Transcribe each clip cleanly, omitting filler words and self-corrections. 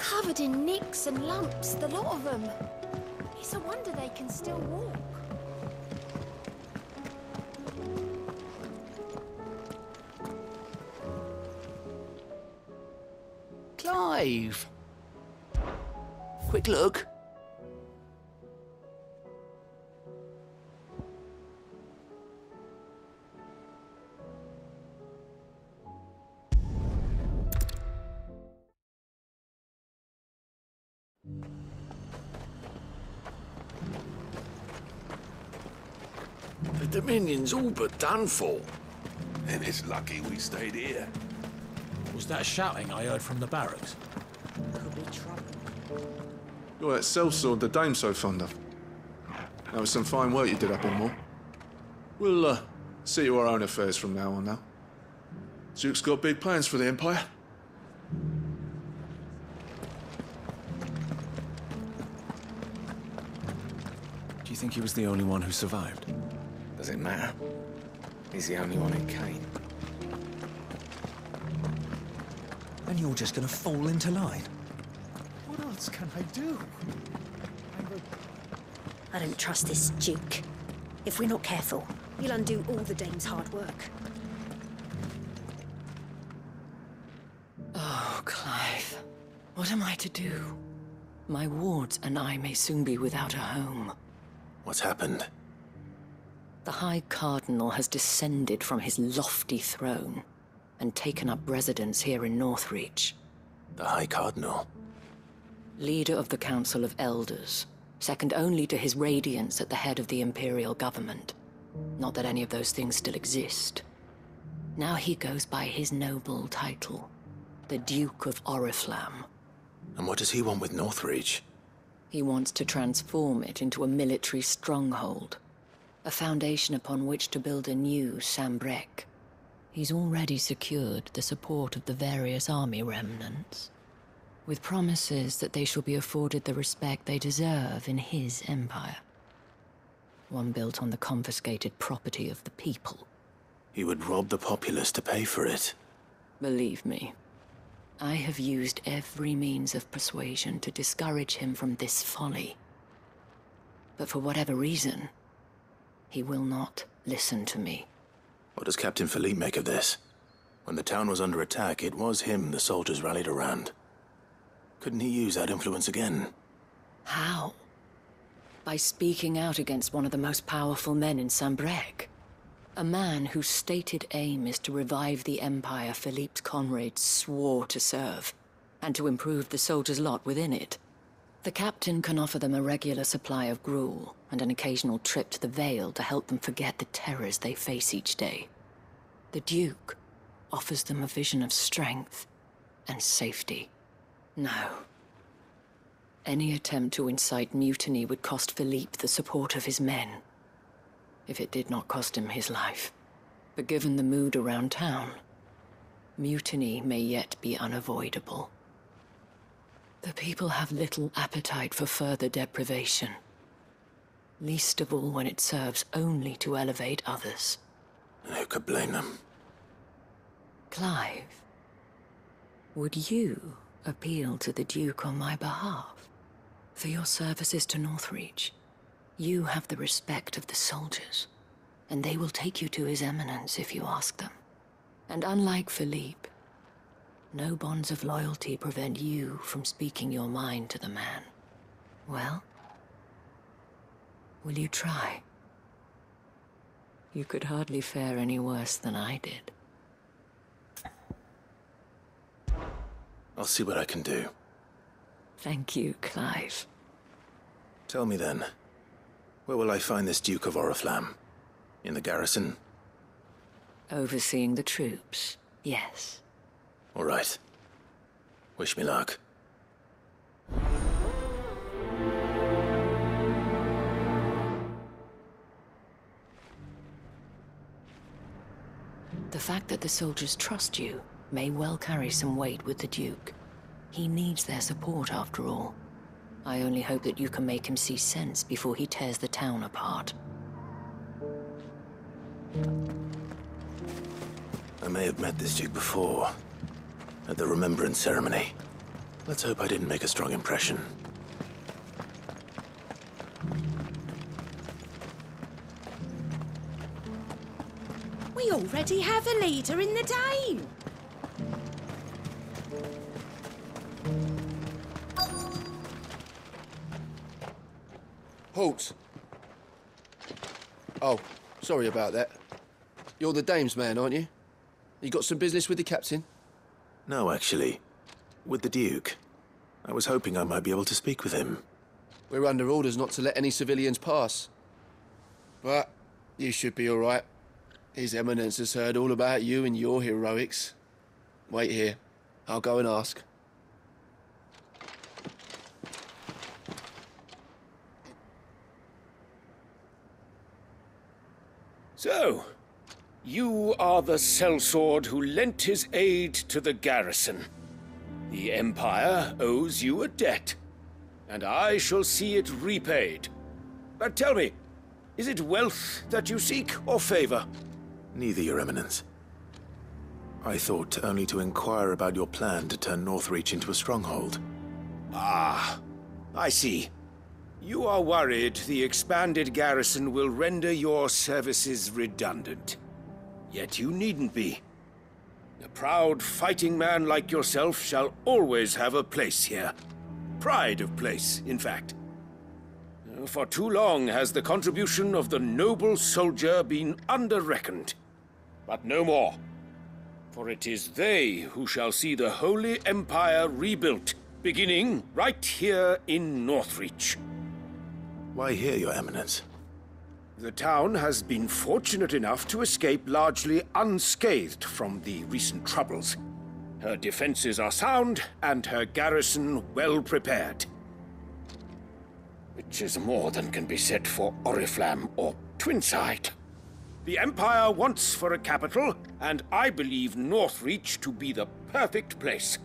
covered in nicks and lumps, the lot of them. It's a wonder they can still walk. Clive! Quick look. The Dominion's all but done for. And it's lucky we stayed here. Was that shouting I heard from the barracks? Could be trouble. You're that sellsword the dame's so fond of. That was some fine work you did up in Moore. We'll, see to our own affairs from now on now. Duke's got big plans for the Empire. Do you think he was the only one who survived? Does it matter? He's the only one who came. And you're just gonna fall into line? What else can I do? I don't trust this Duke. If we're not careful, he'll undo all the dame's hard work. Oh, Clive. What am I to do? My wards and I may soon be without a home. What's happened? The High Cardinal has descended from his lofty throne and taken up residence here in Northreach. The High Cardinal? Leader of the Council of Elders, second only to his Radiance at the head of the Imperial government. Not that any of those things still exist. Now he goes by his noble title, the Duke of Oriflamme. And what does he want with Northreach? He wants to transform it into a military stronghold, a foundation upon which to build a new Sambrec. He's already secured the support of the various army remnants, with promises that they shall be afforded the respect they deserve in his empire. One built on the confiscated property of the people. He would rob the populace to pay for it. Believe me, I have used every means of persuasion to discourage him from this folly. But for whatever reason, he will not listen to me. What does Captain Philippe make of this? When the town was under attack, it was him the soldiers rallied around. Couldn't he use that influence again? How? By speaking out against one of the most powerful men in Sambrec. A man whose stated aim is to revive the empire Philippe's comrades swore to serve, and to improve the soldiers' lot within it. The captain can offer them a regular supply of gruel, and an occasional trip to the Vale to help them forget the terrors they face each day. The Duke offers them a vision of strength and safety. No. Any attempt to incite mutiny would cost Philippe the support of his men, if it did not cost him his life. But given the mood around town, mutiny may yet be unavoidable. The people have little appetite for further deprivation, least of all when it serves only to elevate others. And who could blame them? Clive, would you appeal to the Duke on my behalf? For your services to Northreach, you have the respect of the soldiers, and they will take you to His Eminence if you ask them. And unlike Philippe, no bonds of loyalty prevent you from speaking your mind to the man. Well, will you try? You could hardly fare any worse than I did. I'll see what I can do. Thank you, Clive. Tell me then, where will I find this Duke of Oriflamme? In the garrison? Overseeing the troops, yes. All right. Wish me luck. The fact that the soldiers trust you may well carry some weight with the Duke. He needs their support, after all. I only hope that you can make him see sense before he tears the town apart. I may have met this Duke before, at the Remembrance Ceremony. Let's hope I didn't make a strong impression. We already have a leader in the Dame. Halt! Oh, sorry about that. You're the Dame's man, aren't you? You got some business with the captain? No, actually. With the Duke. I was hoping I might be able to speak with him. We're under orders not to let any civilians pass. But you should be all right. His Eminence has heard all about you and your heroics. Wait here. I'll go and ask. So, you are the sellsword who lent his aid to the garrison. The Empire owes you a debt, and I shall see it repaid. But tell me, is it wealth that you seek, or favor? Neither, Your Eminence. I thought only to inquire about your plan to turn Northreach into a stronghold. Ah, I see. You are worried the expanded garrison will render your services redundant. Yet you needn't be. A proud fighting man like yourself shall always have a place here. Pride of place, in fact. For too long has the contribution of the noble soldier been under-reckoned. But no more. For it is they who shall see the Holy Empire rebuilt, beginning right here in Northreach. Why here, Your Eminence? The town has been fortunate enough to escape largely unscathed from the recent troubles. Her defenses are sound, and her garrison well prepared. Which is more than can be said for Oriflamme or Twinside. The Empire wants for a capital, and I believe Northreach to be the perfect place.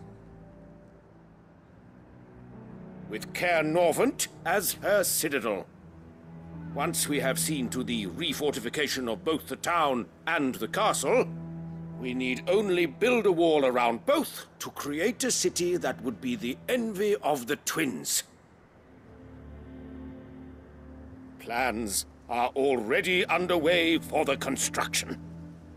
With Caer Norvent as her citadel. Once we have seen to the refortification of both the town and the castle, we need only build a wall around both to create a city that would be the envy of the twins. Plans are already underway for the construction.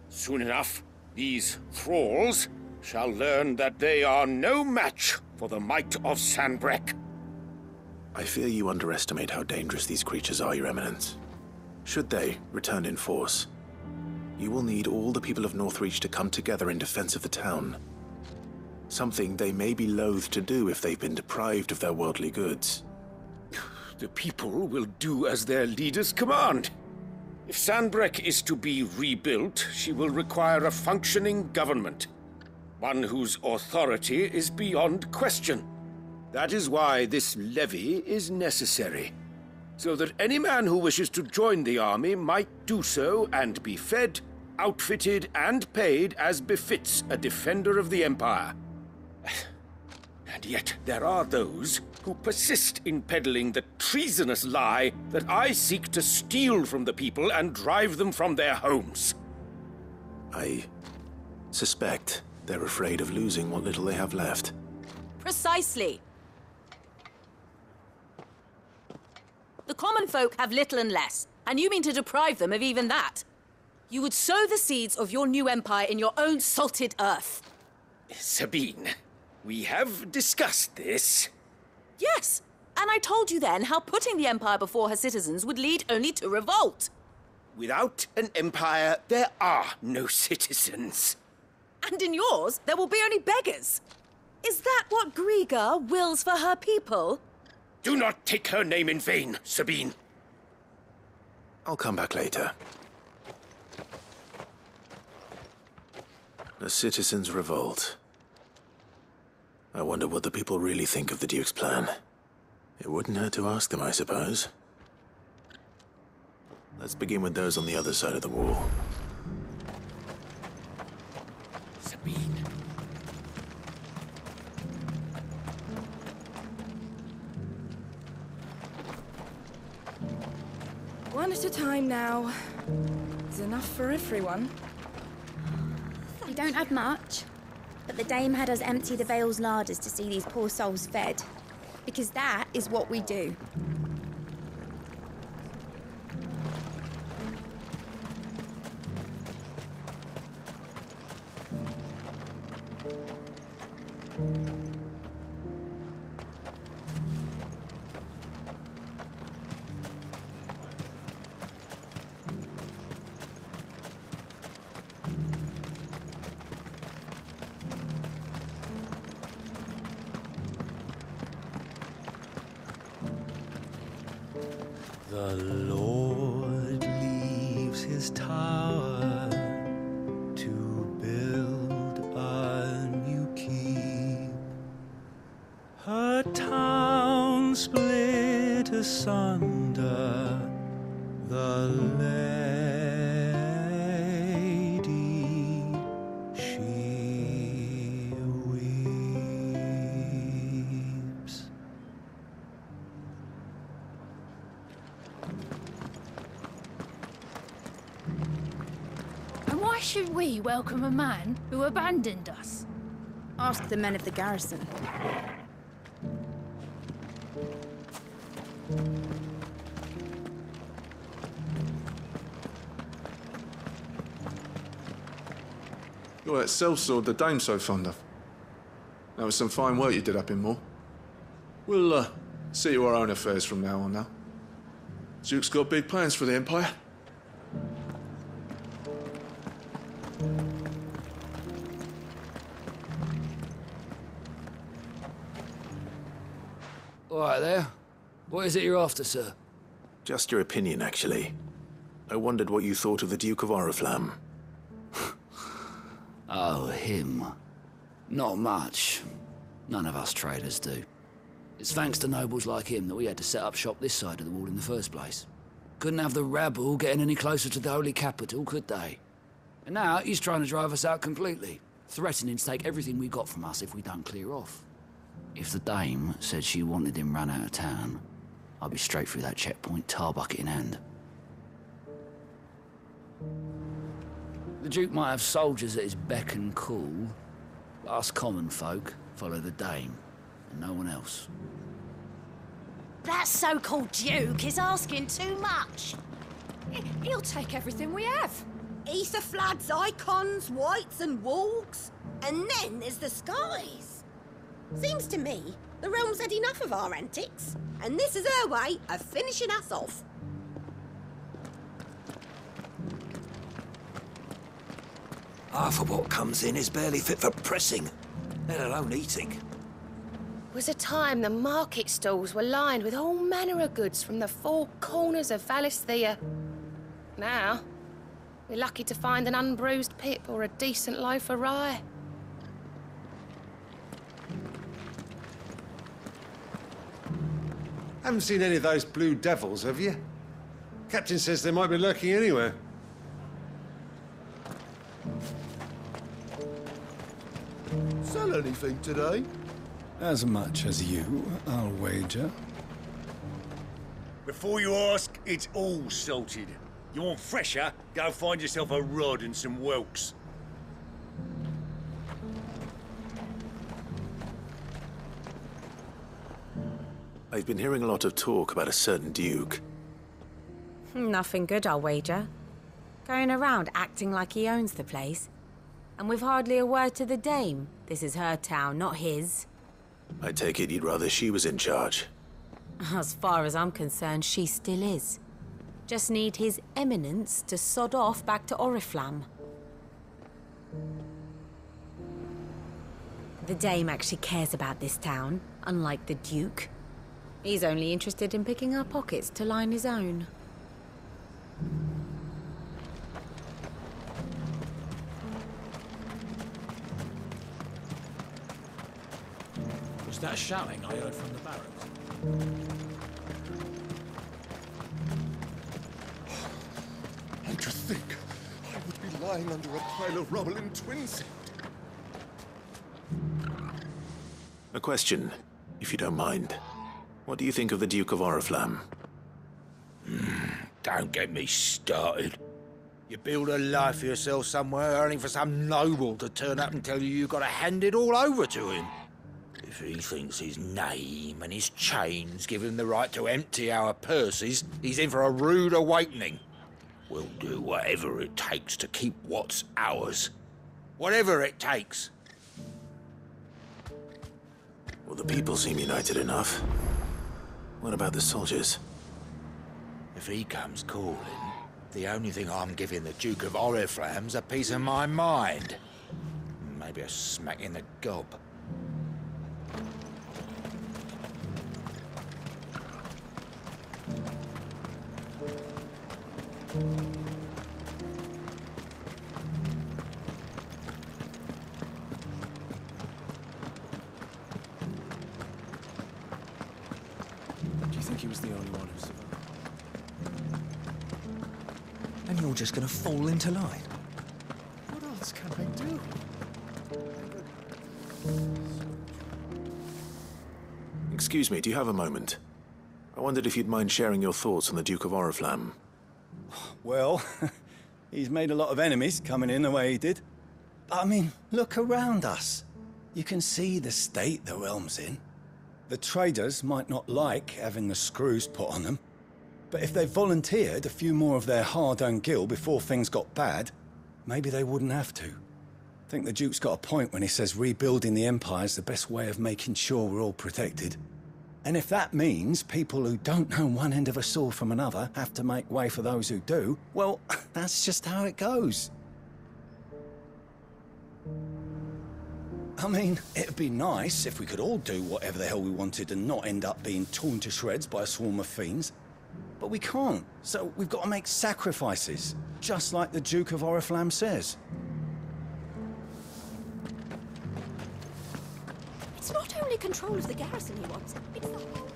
Soon enough, these thralls shall learn that they are no match for the might of Sanbreque. I fear you underestimate how dangerous these creatures are, Your Eminence. Should they return in force, you will need all the people of Northreach to come together in defense of the town. Something they may be loath to do if they've been deprived of their worldly goods. The people will do as their leaders command. If Sanbreque is to be rebuilt, she will require a functioning government. One whose authority is beyond question. That is why this levy is necessary, so that any man who wishes to join the army might do so and be fed, outfitted, and paid as befits a defender of the Empire. And yet there are those who persist in peddling the treasonous lie that I seek to steal from the people and drive them from their homes. I suspect they're afraid of losing what little they have left. Precisely. The common folk have little and less, and you mean to deprive them of even that. You would sow the seeds of your new empire in your own salted earth. Sabine, we have discussed this. Yes, and I told you then how putting the empire before her citizens would lead only to revolt. Without an empire, there are no citizens. And in yours, there will be only beggars. Is that what Griga wills for her people? Do not take her name in vain, Sabine. I'll come back later. The citizens revolt. I wonder what the people really think of the Duke's plan. It wouldn't hurt to ask them, I suppose. Let's begin with those on the other side of the wall. Sabine. One at a time now. It's enough for everyone. You don't have much. But the Dame had us empty the Vale's larders to see these poor souls fed. Because that is what we do. The Lord leaves his tower to build a new keep. Her town split asunder, the lady, she weeps. And why should we welcome a man who abandoned us? Ask the men of the garrison. You're that sellsword the Dame's so fond of. That was some fine work you did up in Moor. We'll see to our own affairs from now on now. Duke's got big plans for the Empire. All right there. What is it you're after, sir? Just your opinion, actually. I wondered what you thought of the Duke of Oriflamme. Oh, him. Not much. None of us traders do. It's thanks to nobles like him that we had to set up shop this side of the wall in the first place. Couldn't have the rabble getting any closer to the holy capital, could they? And now he's trying to drive us out completely, threatening to take everything we got from us if we don't clear off. If the Dame said she wanted him run out of town, I'd be straight through that checkpoint, tar bucket in hand. The Duke might have soldiers at his beck and call, but us common folk follow the Dame, and no one else. That so-called Duke is asking too much. He'll take everything we have. Aetherfladd's icons, whites and wargs. And then there's the skies. Seems to me the realm's had enough of our antics, and this is her way of finishing us off. Half of what comes in is barely fit for pressing, let alone eating. Was a time the market stalls were lined with all manner of goods from the four corners of Valisthea. Now, we're lucky to find an unbruised pip or a decent loaf of rye. Haven't seen any of those blue devils, have you? Captain says they might be lurking anywhere. Sell anything today? As much as you, I'll wager. Before you ask, it's all salted. You want fresher? Go find yourself a rod and some whelks. I've been hearing a lot of talk about a certain Duke. Nothing good, I'll wager. Going around acting like he owns the place. And with hardly a word to the Dame. This is her town, not his. I take it you'd rather she was in charge. As far as I'm concerned, she still is. Just need his eminence to sod off back to Oriflamme. The Dame actually cares about this town, unlike the Duke. He's only interested in picking our pockets to line his own. Was that shouting I heard from the barracks? And to think, I would be lying under a pile of rubble in Twinsea. A question, if you don't mind. What do you think of the Duke of Oriflamme? Don't get me started. You build a life for yourself somewhere, only for some noble to turn up and tell you you've got to hand it all over to him. If he thinks his name and his chains give him the right to empty our purses, he's in for a rude awakening. We'll do whatever it takes to keep what's ours. Whatever it takes. Well, the people seem united enough. What about the soldiers? If he comes calling, the only thing I'm giving the Duke of Oriflamme's a piece of my mind. Maybe a smack in the gob. Do you think he was the only one who survived? And you're just gonna fall into line? What else can I do? Excuse me, do you have a moment? I wondered if you'd mind sharing your thoughts on the Duke of Oriflamme. Well, he's made a lot of enemies coming in the way he did. But I mean, look around us. You can see the state the realm's in. The traders might not like having the screws put on them, but if they volunteered a few more of their hard-earned gil before things got bad, maybe they wouldn't have to. I think the Duke's got a point when he says rebuilding the Empire's the best way of making sure we're all protected. And if that means people who don't know one end of a sword from another have to make way for those who do, well, that's just how it goes. I mean, it'd be nice if we could all do whatever the hell we wanted and not end up being torn to shreds by a swarm of fiends. But we can't, so we've got to make sacrifices, just like the Duke of Oriflamme says. It's not only control of the garrison he wants, it's the whole...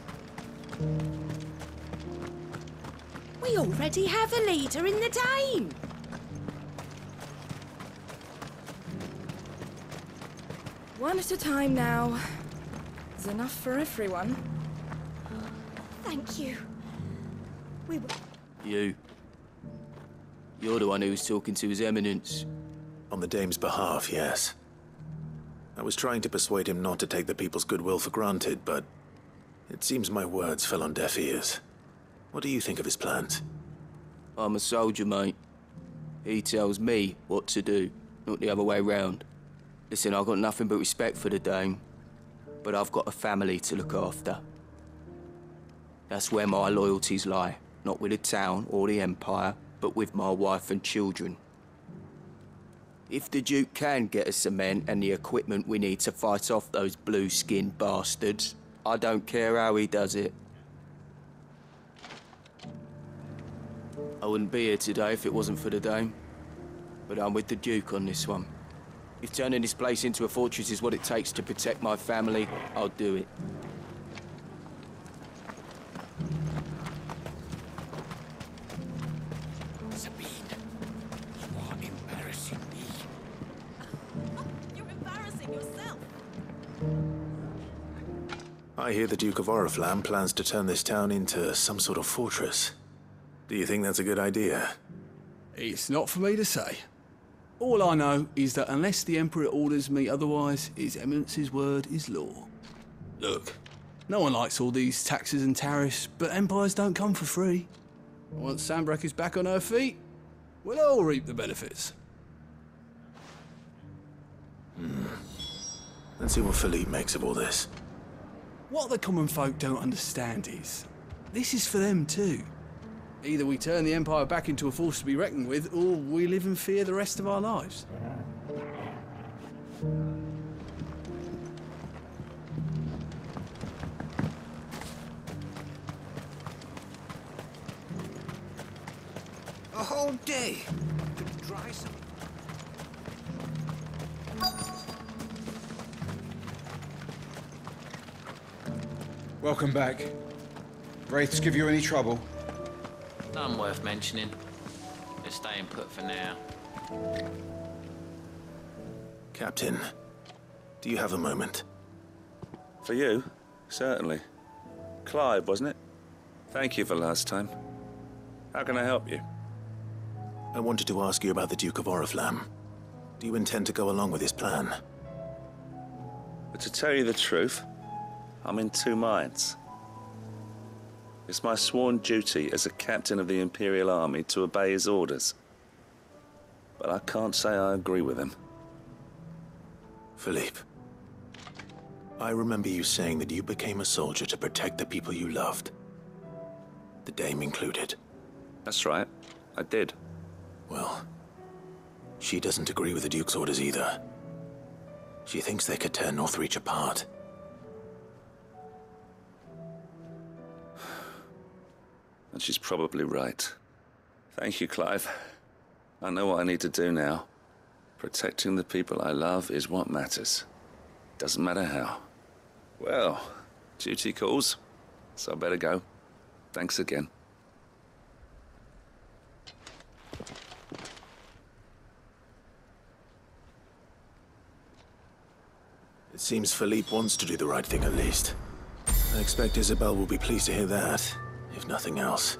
We already have a leader in the Dame. One at a time now. There's enough for everyone. Thank you. We were... You. You're the one who was talking to His Eminence. On the Dame's behalf, yes. I was trying to persuade him not to take the people's goodwill for granted, but it seems my words fell on deaf ears. What do you think of his plans? I'm a soldier, mate. He tells me what to do, not the other way round. Listen, I've got nothing but respect for the Dame, but I've got a family to look after. That's where my loyalties lie, not with the town or the Empire, but with my wife and children. If the Duke can get us cement and the equipment we need to fight off those blue-skinned bastards, I don't care how he does it. I wouldn't be here today if it wasn't for the Dame, but I'm with the Duke on this one. If turning this place into a fortress is what it takes to protect my family, I'll do it. Sabine, you are embarrassing me. You're embarrassing yourself. I hear the Duke of Oriflamme plans to turn this town into some sort of fortress. Do you think that's a good idea? It's not for me to say. All I know is that unless the Emperor orders me otherwise, His Eminence's word is law. Look, no one likes all these taxes and tariffs, but empires don't come for free. Once Sanbreque is back on her feet, we'll all reap the benefits. Let's see what Philippe makes of all this. What the common folk don't understand is, this is for them too. Either we turn the Empire back into a force to be reckoned with, or we live in fear the rest of our lives. A whole day to dry some... Welcome back. Wraiths give you any trouble? None worth mentioning. Just staying put for now. Captain, do you have a moment? For you? Certainly. Clive, wasn't it? Thank you for last time. How can I help you? I wanted to ask you about the Duke of Oriflamme. Do you intend to go along with his plan? But to tell you the truth, I'm in two minds. It's my sworn duty as a captain of the Imperial Army to obey his orders. But I can't say I agree with him. Philippe, I remember you saying that you became a soldier to protect the people you loved. The Dame included. That's right, I did. Well, she doesn't agree with the Duke's orders either. She thinks they could tear Northreach apart. And she's probably right. Thank you, Clive. I know what I need to do now. Protecting the people I love is what matters. Doesn't matter how. Well, duty calls, so I better go. Thanks again. It seems Philippe wants to do the right thing at least. I expect Isabel will be pleased to hear that, if nothing else.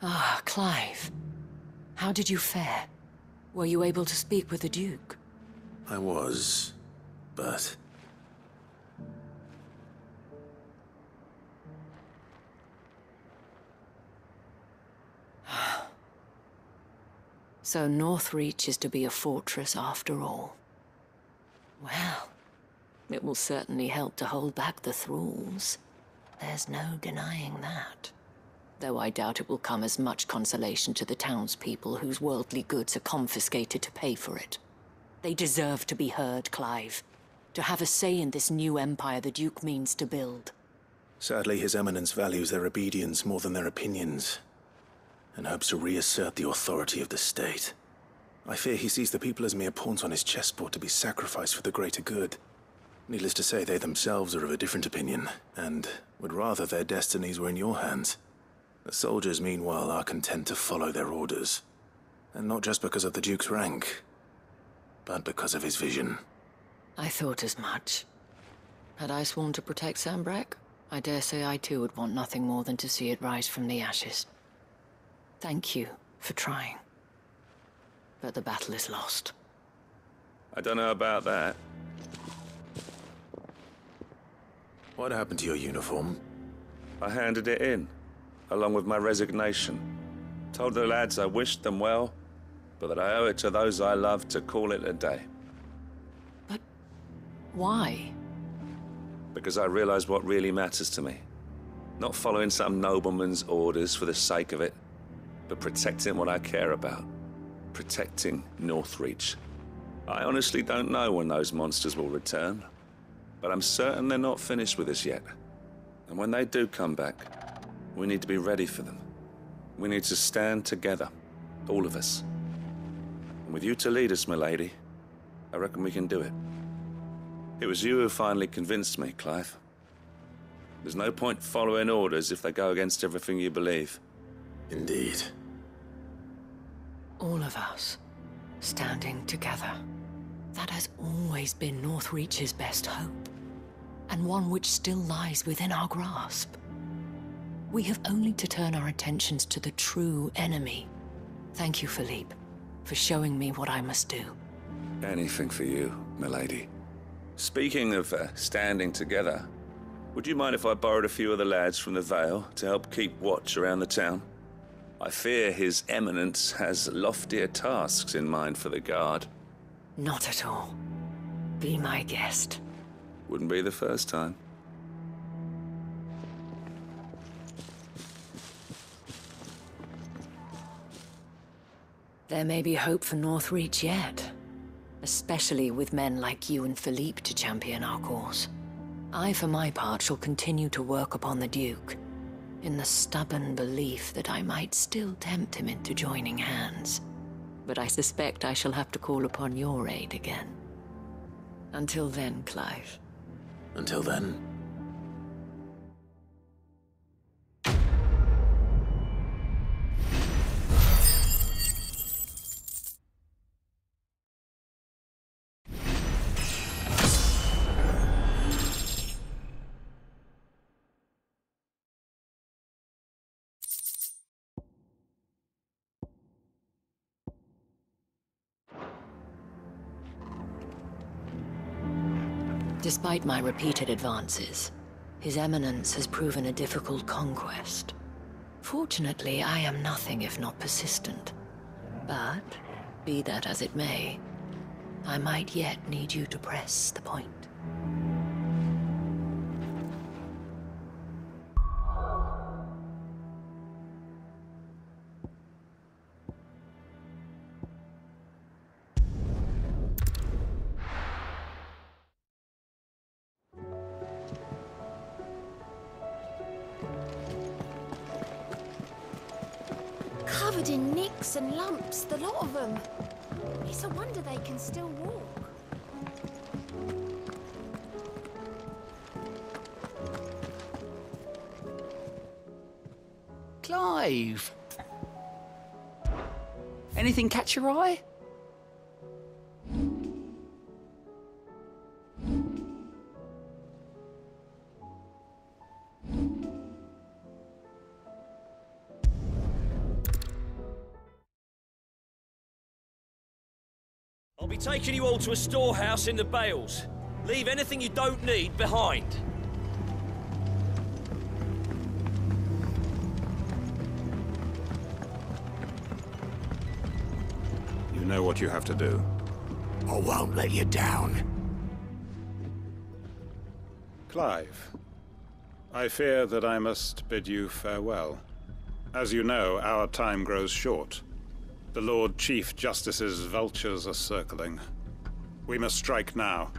Ah, Clive. How did you fare? Were you able to speak with the Duke? I was, but... So Northreach is to be a fortress after all. Well, it will certainly help to hold back the thralls. There's no denying that. Though I doubt it will come as much consolation to the townspeople whose worldly goods are confiscated to pay for it. They deserve to be heard, Clive. To have a say in this new empire the Duke means to build. Sadly, His Eminence values their obedience more than their opinions, and hopes to reassert the authority of the state. I fear he sees the people as mere pawns on his chessboard to be sacrificed for the greater good. Needless to say, they themselves are of a different opinion, and would rather their destinies were in your hands. The soldiers, meanwhile, are content to follow their orders. And not just because of the Duke's rank, but because of his vision. I thought as much. Had I sworn to protect Sanbreque, I dare say I too would want nothing more than to see it rise from the ashes. Thank you for trying. But the battle is lost. I don't know about that. What happened to your uniform? I handed it in, along with my resignation. Told the lads I wished them well, but that I owe it to those I love to call it a day. But why? Because I realized what really matters to me. Not following some nobleman's orders for the sake of it, but protecting what I care about. Protecting Northreach. I honestly don't know when those monsters will return, but I'm certain they're not finished with us yet. And when they do come back, we need to be ready for them. We need to stand together, all of us. And with you to lead us, milady, I reckon we can do it. It was you who finally convinced me, Clive. There's no point following orders if they go against everything you believe. Indeed. All of us, standing together. That has always been Northreach's best hope, and one which still lies within our grasp. We have only to turn our attentions to the true enemy. Thank you, Philippe, for showing me what I must do. Anything for you, milady. Speaking of standing together, would you mind if I borrowed a few of the lads from the Vale to help keep watch around the town? I fear His Eminence has loftier tasks in mind for the guard. Not at all. Be my guest. Wouldn't be the first time. There may be hope for Northreach yet. Especially with men like you and Philippe to champion our cause. I, for my part, shall continue to work upon the Duke, in the stubborn belief that I might still tempt him into joining hands. But I suspect I shall have to call upon your aid again. Until then, Clive. Until then? Despite my repeated advances, His Eminence has proven a difficult conquest. Fortunately, I am nothing if not persistent. But, be that as it may, I might yet need you to press the point. Covered in nicks and lumps, the lot of them. It's a wonder they can still walk. Clive! Anything catch your eye? I'll be taking you all to a storehouse in the Bales. Leave anything you don't need behind. You know what you have to do. I won't let you down. Clive, I fear that I must bid you farewell. As you know, our time grows short. The Lord Chief Justice's vultures are circling. We must strike now.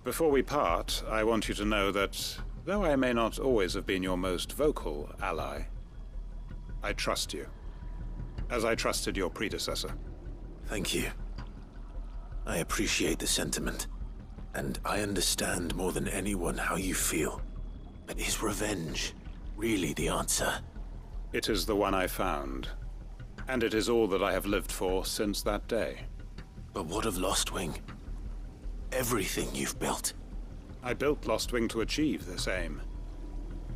Before we part, I want you to know that, though I may not always have been your most vocal ally, I trust you, as I trusted your predecessor. Thank you. I appreciate the sentiment, and I understand more than anyone how you feel. But is revenge really the answer? It is the one I found. And it is all that I have lived for since that day. But what of Lostwing? Everything you've built. I built Lostwing to achieve this aim.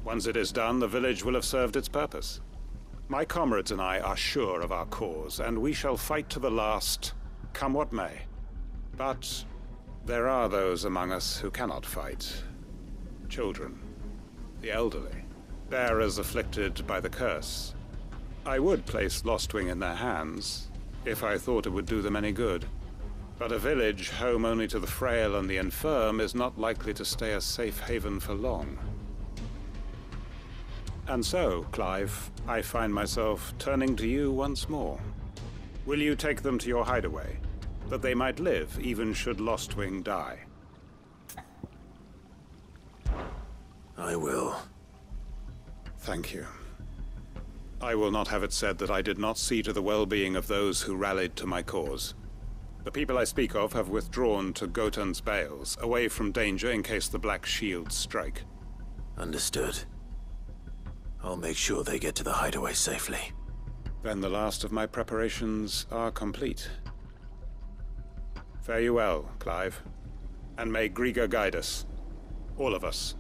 Once it is done, the village will have served its purpose. My comrades and I are sure of our cause, and we shall fight to the last, come what may. But there are those among us who cannot fight. Children, the elderly, bearers afflicted by the curse. I would place Lostwing in their hands, if I thought it would do them any good. But a village home only to the frail and the infirm is not likely to stay a safe haven for long. And so, Clive, I find myself turning to you once more. Will you take them to your hideaway, that they might live even should Lostwing die? I will. Thank you. I will not have it said that I did not see to the well-being of those who rallied to my cause. The people I speak of have withdrawn to Gotan's Bales, away from danger in case the Black Shields strike. Understood. I'll make sure they get to the hideaway safely. Then the last of my preparations are complete. Fare you well, Clive. And may Griga guide us. All of us.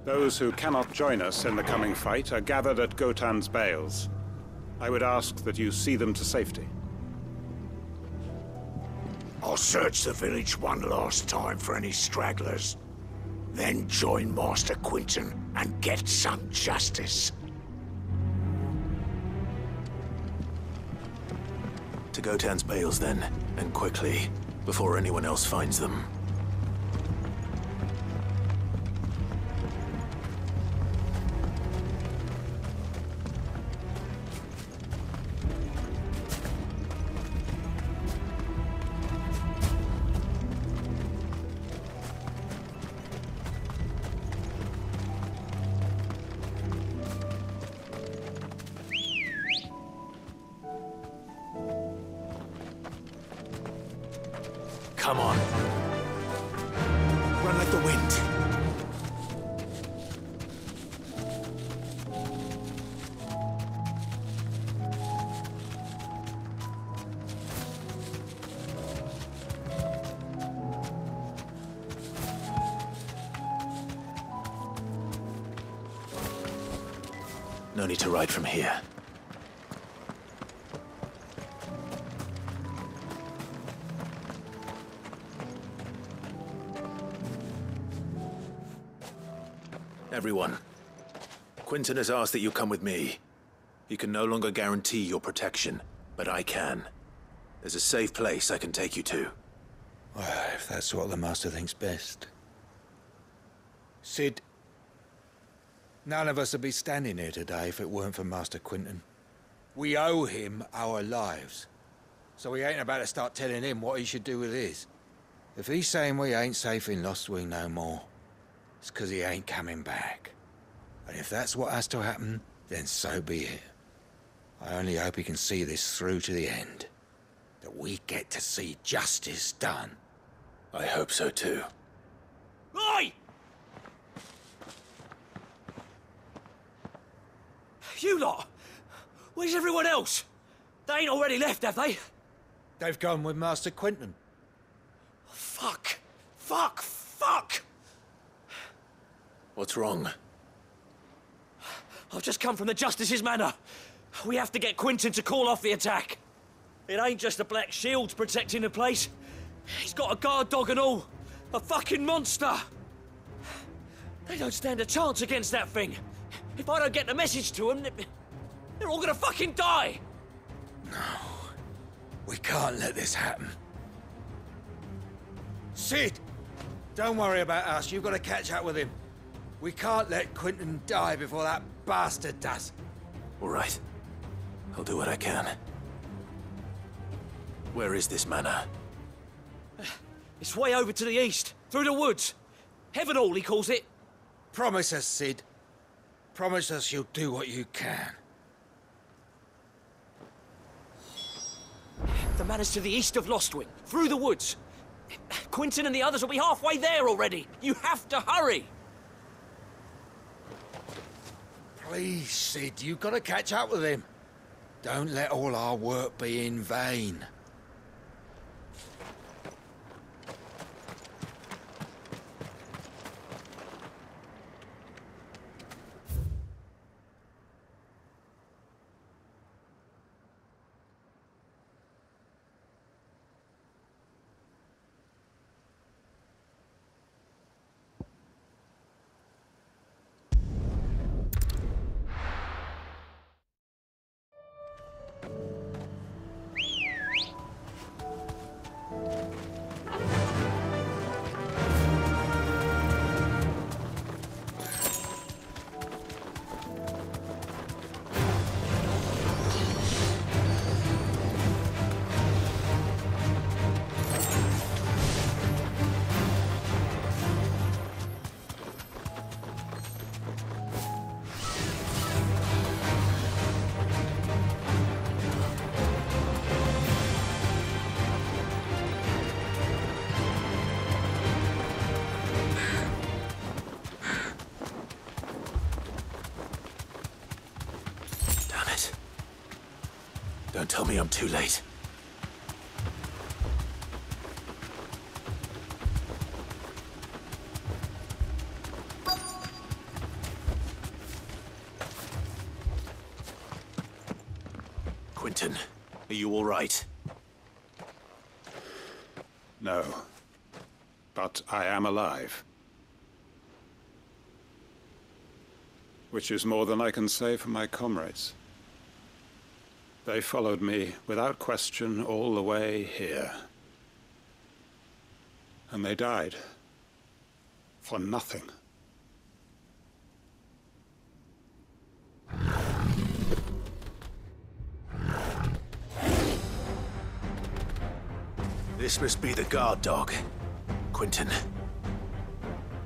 Those who cannot join us in the coming fight are gathered at Gotan's Bales. I would ask that you see them to safety. I'll search the village one last time for any stragglers. Then join Master Quinton and get some justice. To Gotan's Bales then, and quickly, before anyone else finds them. Come on. Run like the wind. No need to ride from here. Everyone, Quinton has asked that you come with me. He can no longer guarantee your protection, but I can. There's a safe place I can take you to. Well, if that's what the Master thinks best. Sid, none of us would be standing here today if it weren't for Master Quinton. We owe him our lives. So we ain't about to start telling him what he should do with his. If he's saying we ain't safe in Lost Wing no more, it's 'cause he ain't coming back. And if that's what has to happen, then so be it. I only hope he can see this through to the end. That we get to see justice done. I hope so too. Oi! You lot! Where's everyone else? They ain't already left, have they? They've gone with Master Quinton. Fuck! Fuck! Fuck! What's wrong? I've just come from the Justice's Manor. We have to get Quinton to call off the attack. It ain't just the Black Shields protecting the place. He's got a guard dog and all. A fucking monster. They don't stand a chance against that thing. If I don't get the message to them, they're all gonna fucking die. No. We can't let this happen. Sid! Don't worry about us. You've got to catch up with him. We can't let Quinton die before that bastard does. All right. I'll do what I can. Where is this manor? It's way over to the east, through the woods. Heaven Hall, he calls it. Promise us, Sid. Promise us you'll do what you can. The manor's to the east of Lost Wing, through the woods. Quinton and the others will be halfway there already. You have to hurry. Please, Sid, you've got to catch up with him. Don't let all our work be in vain. Don't tell me I'm too late. Quinton, are you all right? No. But I am alive. Which is more than I can say for my comrades. They followed me without question all the way here. And they died. For nothing. This must be the guard dog. Quinton.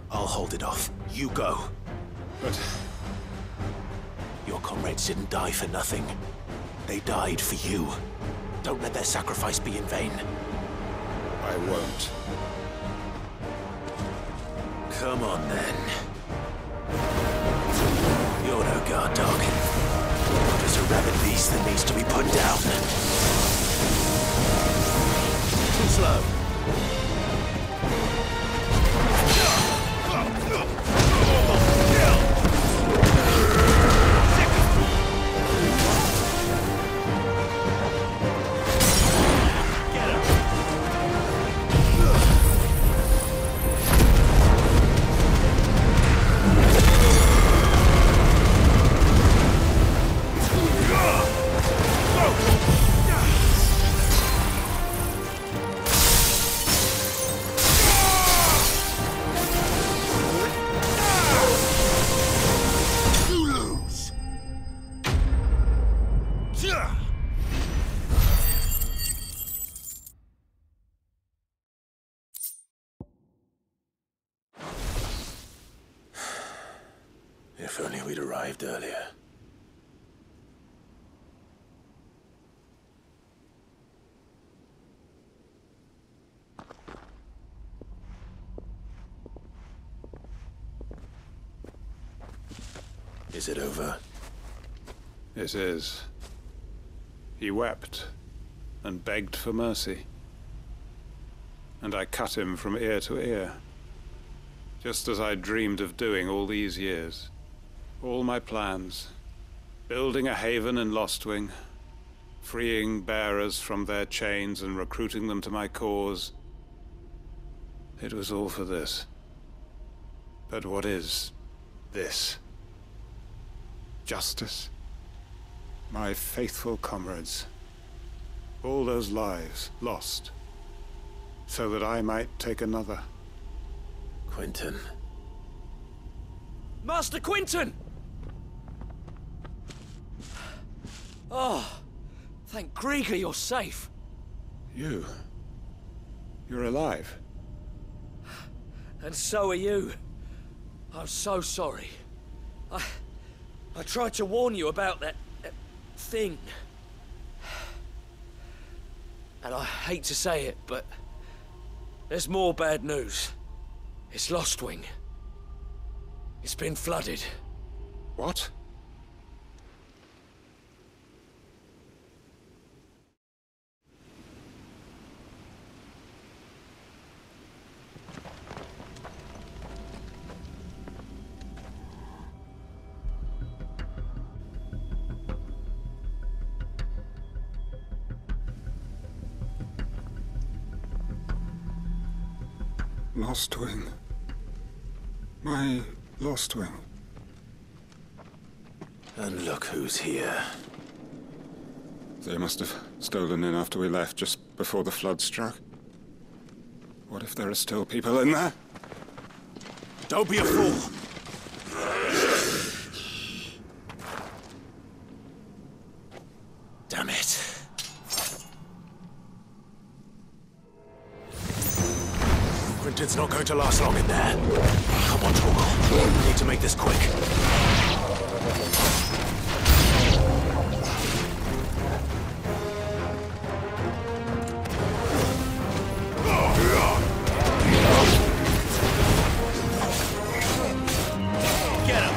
I'll hold it off. You go. But... your comrades didn't die for nothing. They died for you. Don't let their sacrifice be in vain. I won't. Come on, then. You're no guard dog. Just a rabid beast that needs to be put down. Too slow. we'd arrived earlier. Is it over? It is. He wept and begged for mercy. And I cut him from ear to ear. Just as I dreamed of doing all these years. All my plans. Building a haven in Lostwing. Freeing bearers from their chains and recruiting them to my cause. It was all for this. But what is this? Justice? My faithful comrades. All those lives lost. So that I might take another. Quentin. Master Quentin! Oh, thank Grieger you're safe. You're alive. And so are you. I'm so sorry. I tried to warn you about that thing. And I hate to say it, but there's more bad news. It's Lostwing. It's been flooded. What? Lostwing. My Lostwing. And look who's here. They must have stolen in after we left, just before the flood struck. What if there are still people in there? Don't be a fool! Damn it. Quentin's not going to last long in there. Come on, Torgal. We need to make this quick. Get him!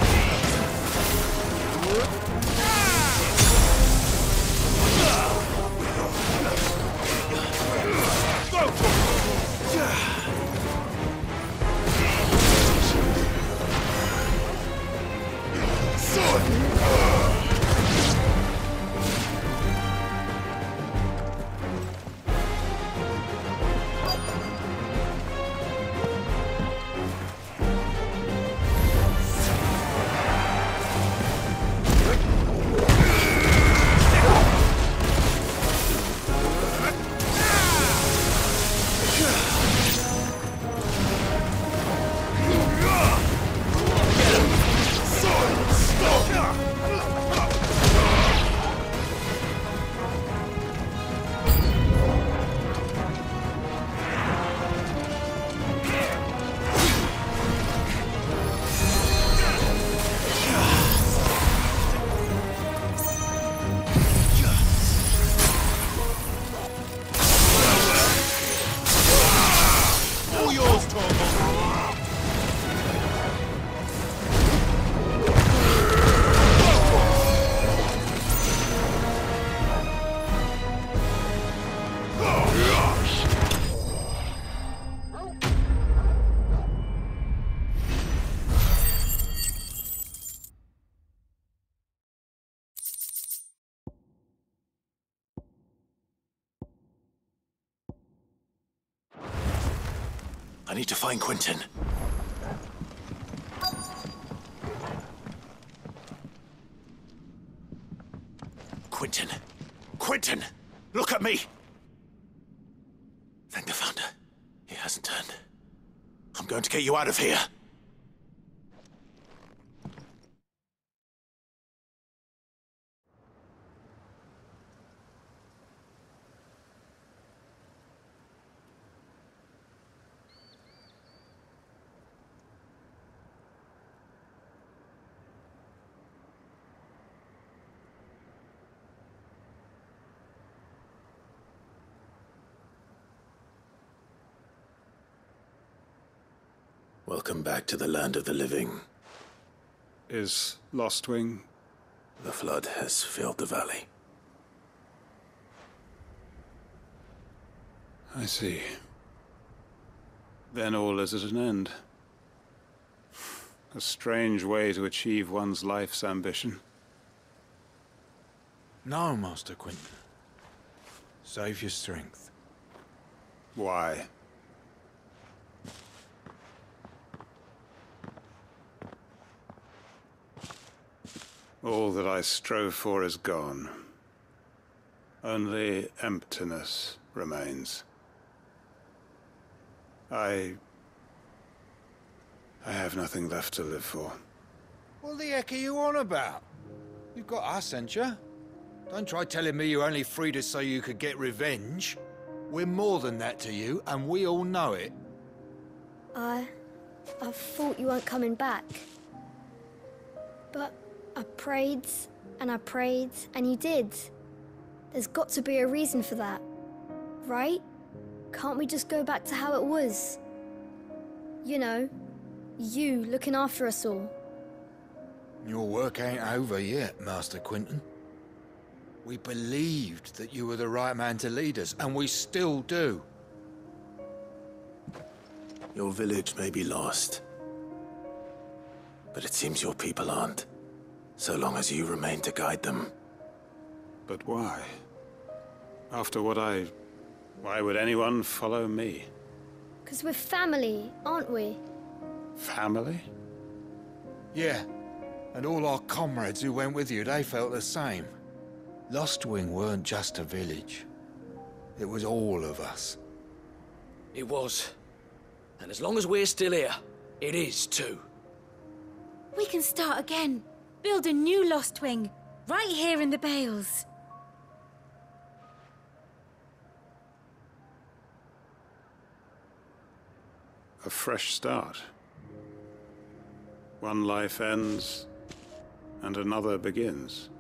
I need to find Quentin. Quentin! Quentin! Look at me! Thank the Founder. He hasn't turned. I'm going to get you out of here. Welcome back to the land of the living. Is Lostwing? The flood has filled the valley. I see. Then all is at an end. A strange way to achieve one's life's ambition. No, Master Quentin. Save your strength. Why? All that I strove for is gone. Only emptiness remains. I have nothing left to live for. What the heck are you on about? You've got us, ain't you? Don't try telling me you only freed us so you could get revenge. We're more than that to you, and we all know it. I thought you weren't coming back. But I prayed, and you did. There's got to be a reason for that, right? Can't we just go back to how it was? You know, you looking after us all. Your work ain't over yet, Master Quentin. We believed that you were the right man to lead us, and we still do. Your village may be lost, but it seems your people aren't, so long as you remain to guide them. But why? After what why would anyone follow me? 'Cause we're family, aren't we? Family? Yeah, and all our comrades who went with you, they felt the same. Lostwing weren't just a village. It was all of us. It was. And as long as we're still here, it is too. We can start again. Build a new Lostwing, right here in the Bales. A fresh start. One life ends, and another begins.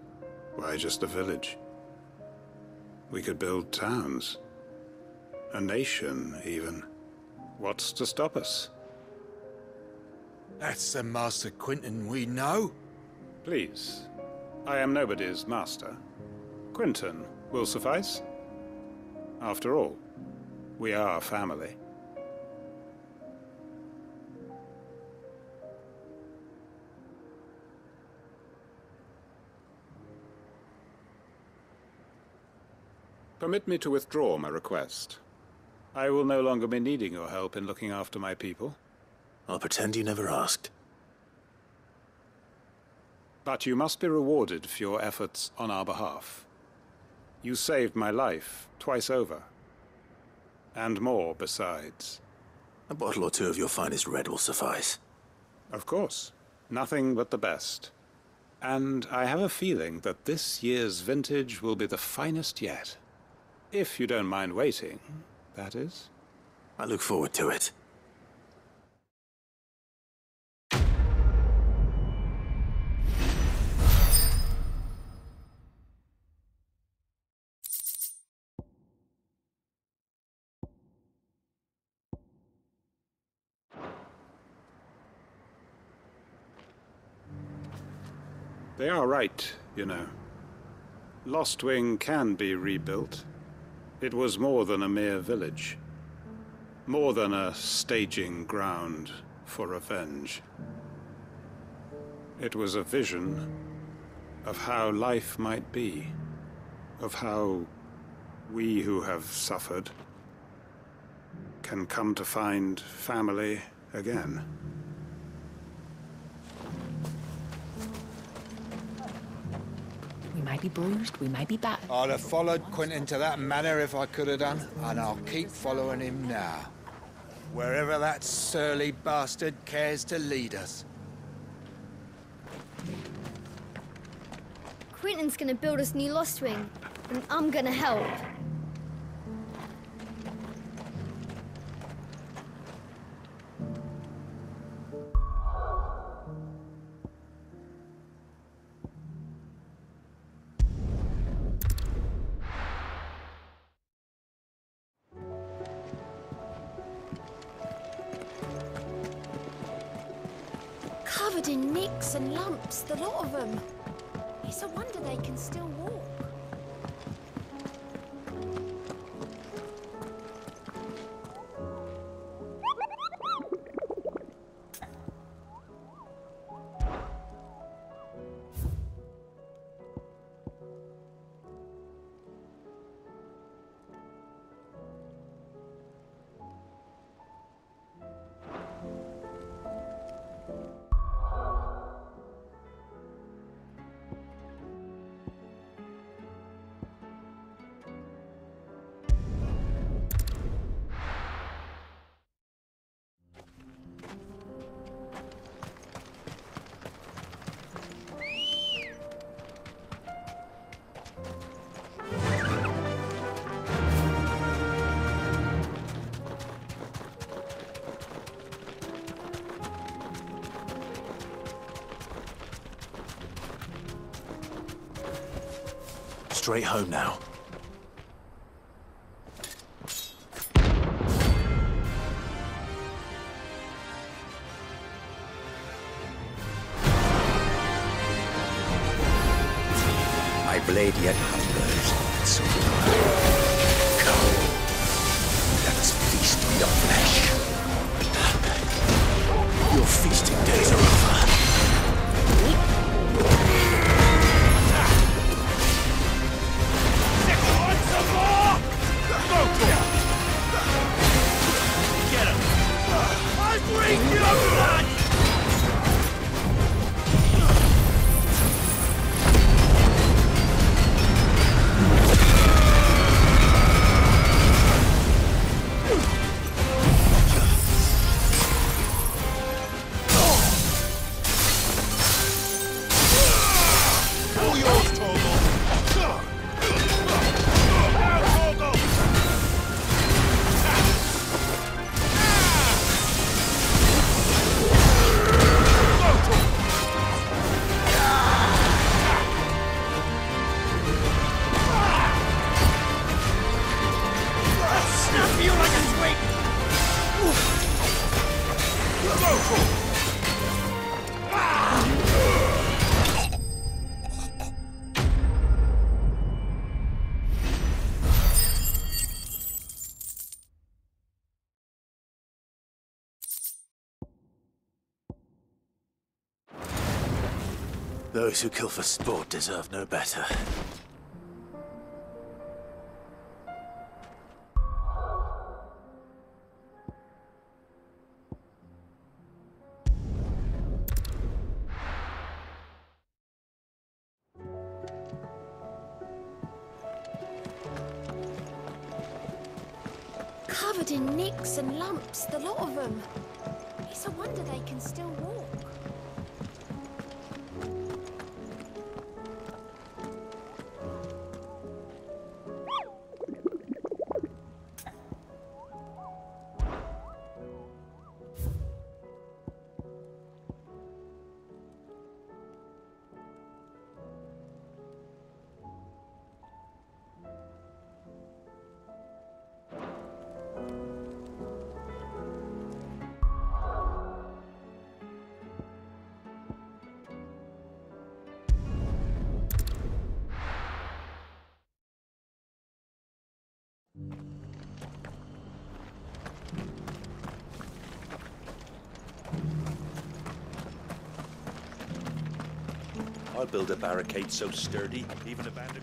Why just a village? We could build towns. A nation, even. What's to stop us? That's the Master Quentin we know. Please. I am nobody's master. Quentin will suffice. After all, we are family. Permit me to withdraw my request. I will no longer be needing your help in looking after my people. I'll pretend you never asked. But you must be rewarded for your efforts on our behalf. You saved my life twice over. And more besides. A bottle or two of your finest red will suffice. Of course. Nothing but the best. And I have a feeling that this year's vintage will be the finest yet. If you don't mind waiting, that is. I look forward to it. They are right, you know. Lostwing can be rebuilt. It was more than a mere village. More than a staging ground for revenge. It was a vision of how life might be. Of how we who have suffered can come to find family again. We may be bruised, we may be battered. I'd have followed Quentin to that manor if I could have done, and I'll keep following him now. Wherever that surly bastard cares to lead us. Quentin's gonna build us new Lostwing, and I'm gonna help. Covered in nicks and lumps, the lot of them. It's a wonder they can still walk. Straight home now. My blade yet hungers, and so do I. Come, let us feast on your flesh. Your feasting days are over. Those who kill for sport deserve no better. Covered in nicks and lumps, the lot of them. It's a wonder they can still walk. I'll build a barricade so sturdy, even a bandit.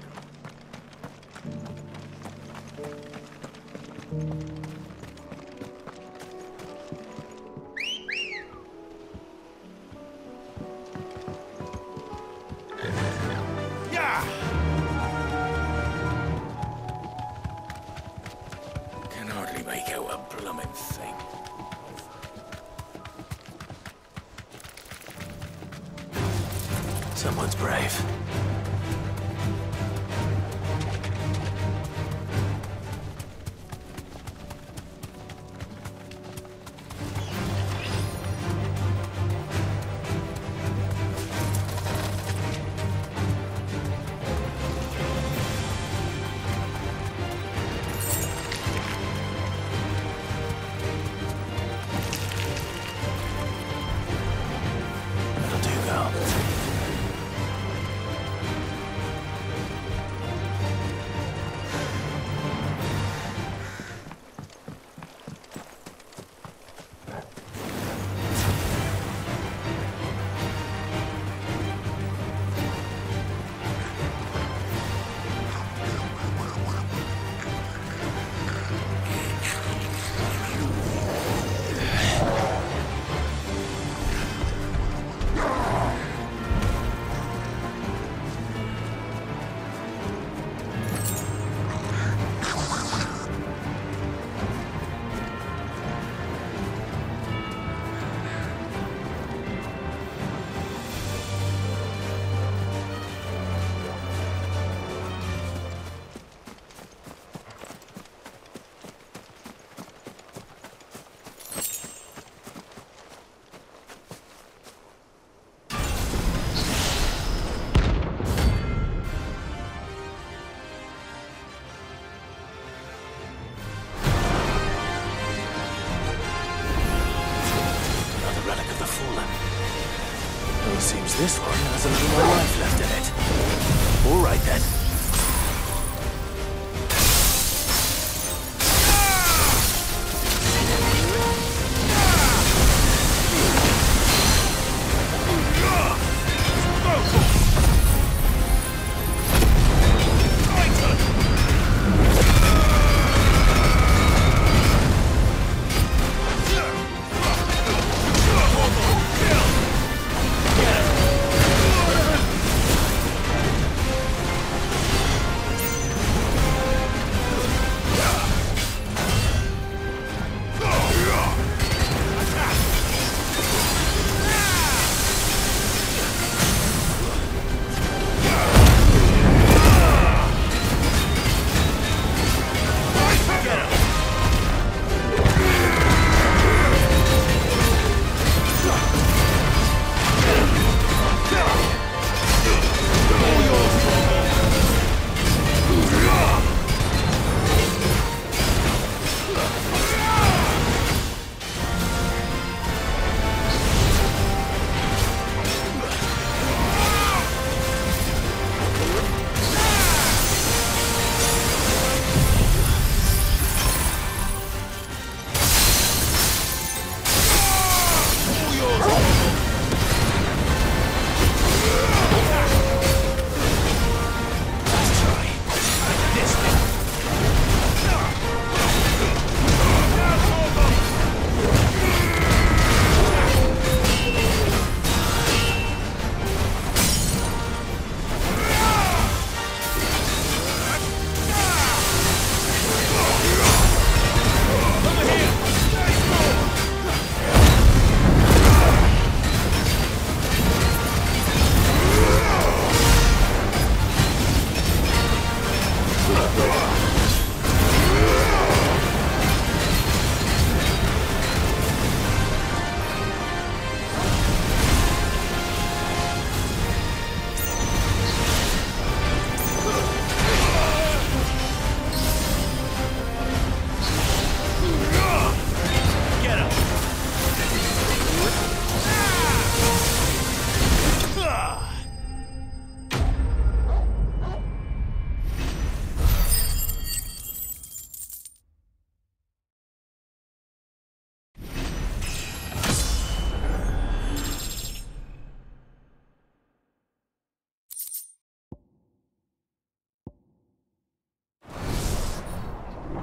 Can hardly make out a blooming thing. Someone's brave. right then.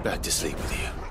Back to sleep with you.